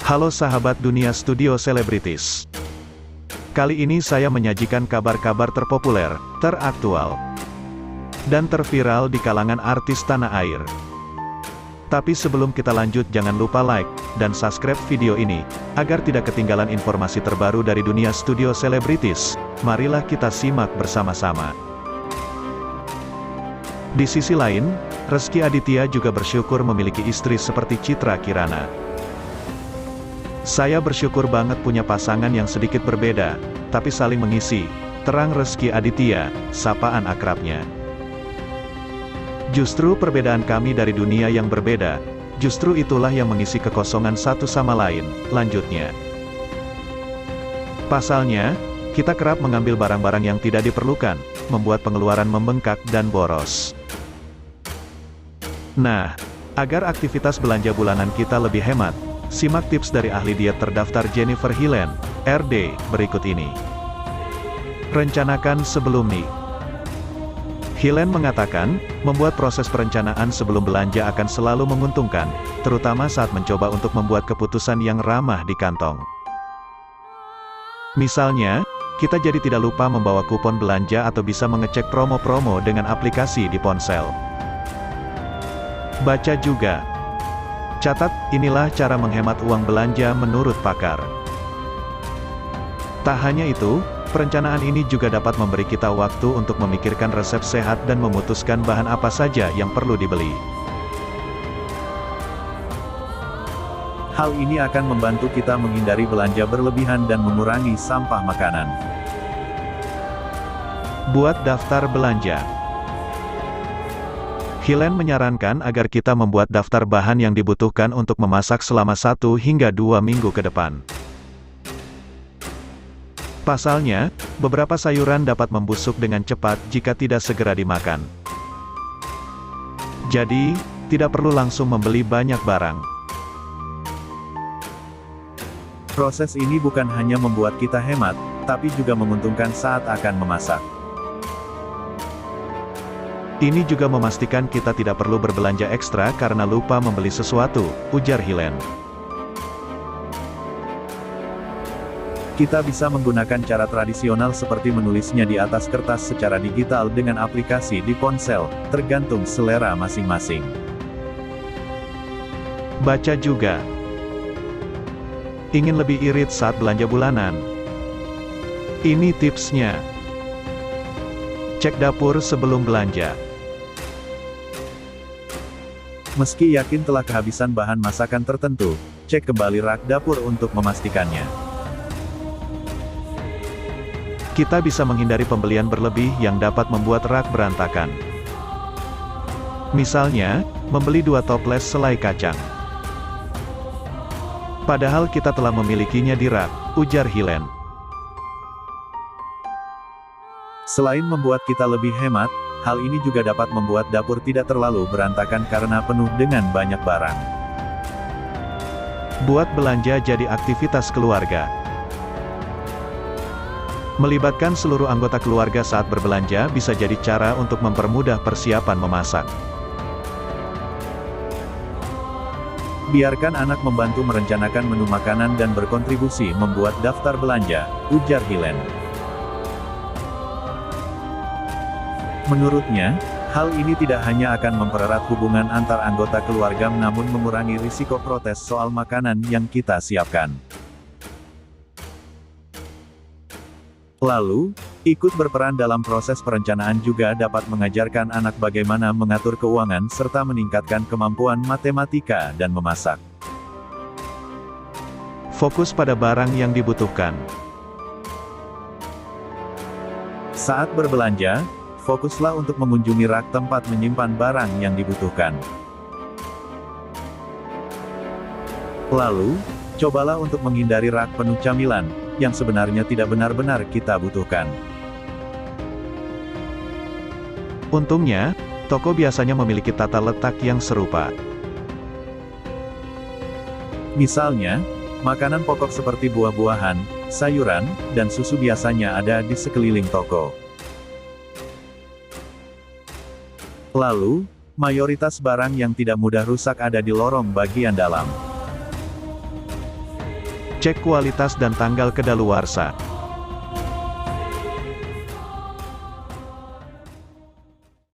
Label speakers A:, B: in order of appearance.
A: Halo sahabat dunia studio selebritis. Kali ini saya menyajikan kabar-kabar terpopuler, teraktual, dan terviral di kalangan artis tanah air. Tapi sebelum kita lanjut, jangan lupa like dan subscribe video ini, agar tidak ketinggalan informasi terbaru dari dunia studio selebritis. Marilah kita simak bersama-sama. Di sisi lain, Rezky Aditya juga bersyukur memiliki istri seperti Citra Kirana. Saya bersyukur banget punya pasangan yang sedikit berbeda, tapi saling mengisi, terang Rezky Aditya, sapaan akrabnya. Justru perbedaan kami dari dunia yang berbeda, justru itulah yang mengisi kekosongan satu sama lain, lanjutnya. Pasalnya, kita kerap mengambil barang-barang yang tidak diperlukan, membuat pengeluaran membengkak dan boros. Nah, agar aktivitas belanja bulanan kita lebih hemat, simak tips dari ahli diet terdaftar Jennifer Hillen, RD, berikut ini. Rencanakan sebelum nih. Hillen mengatakan, membuat proses perencanaan sebelum belanja akan selalu menguntungkan, terutama saat mencoba untuk membuat keputusan yang ramah di kantong. Misalnya, kita jadi tidak lupa membawa kupon belanja atau bisa mengecek promo-promo dengan aplikasi di ponsel. Baca juga. Catat, inilah cara menghemat uang belanja menurut pakar. Tak hanya itu, perencanaan ini juga dapat memberi kita waktu untuk memikirkan resep sehat dan memutuskan bahan apa saja yang perlu dibeli. Hal ini akan membantu kita menghindari belanja berlebihan dan mengurangi sampah makanan. Buat daftar belanja. Hillen menyarankan agar kita membuat daftar bahan yang dibutuhkan untuk memasak selama 1 hingga 2 minggu ke depan. Pasalnya, beberapa sayuran dapat membusuk dengan cepat jika tidak segera dimakan. Jadi, tidak perlu langsung membeli banyak barang. Proses ini bukan hanya membuat kita hemat, tapi juga menguntungkan saat akan memasak. Ini juga memastikan kita tidak perlu berbelanja ekstra karena lupa membeli sesuatu, ujar Hillen. Kita bisa menggunakan cara tradisional seperti menulisnya di atas kertas secara digital dengan aplikasi di ponsel, tergantung selera masing-masing. Baca juga. Ingin lebih irit saat belanja bulanan? Ini tipsnya. Cek dapur sebelum belanja. Meski yakin telah kehabisan bahan masakan tertentu, cek kembali rak dapur untuk memastikannya. Kita bisa menghindari pembelian berlebih yang dapat membuat rak berantakan. Misalnya, membeli 2 toples selai kacang. Padahal kita telah memilikinya di rak, ujar Hillen. Selain membuat kita lebih hemat, hal ini juga dapat membuat dapur tidak terlalu berantakan karena penuh dengan banyak barang. Buat belanja jadi aktivitas keluarga. Melibatkan seluruh anggota keluarga saat berbelanja bisa jadi cara untuk mempermudah persiapan memasak. Biarkan anak membantu merencanakan menu makanan dan berkontribusi membuat daftar belanja, ujar Hillen. Menurutnya, hal ini tidak hanya akan mempererat hubungan antar anggota keluarga namun mengurangi risiko protes soal makanan yang kita siapkan. Lalu, ikut berperan dalam proses perencanaan juga dapat mengajarkan anak bagaimana mengatur keuangan serta meningkatkan kemampuan matematika dan memasak. Fokus pada barang yang dibutuhkan. Saat berbelanja, fokuslah untuk mengunjungi rak tempat menyimpan barang yang dibutuhkan. Lalu, cobalah untuk menghindari rak penuh camilan, yang sebenarnya tidak benar-benar kita butuhkan. Untungnya, toko biasanya memiliki tata letak yang serupa. Misalnya, makanan pokok seperti buah-buahan, sayuran, dan susu biasanya ada di sekeliling toko. Lalu, mayoritas barang yang tidak mudah rusak ada di lorong bagian dalam. Cek kualitas dan tanggal kedaluarsa.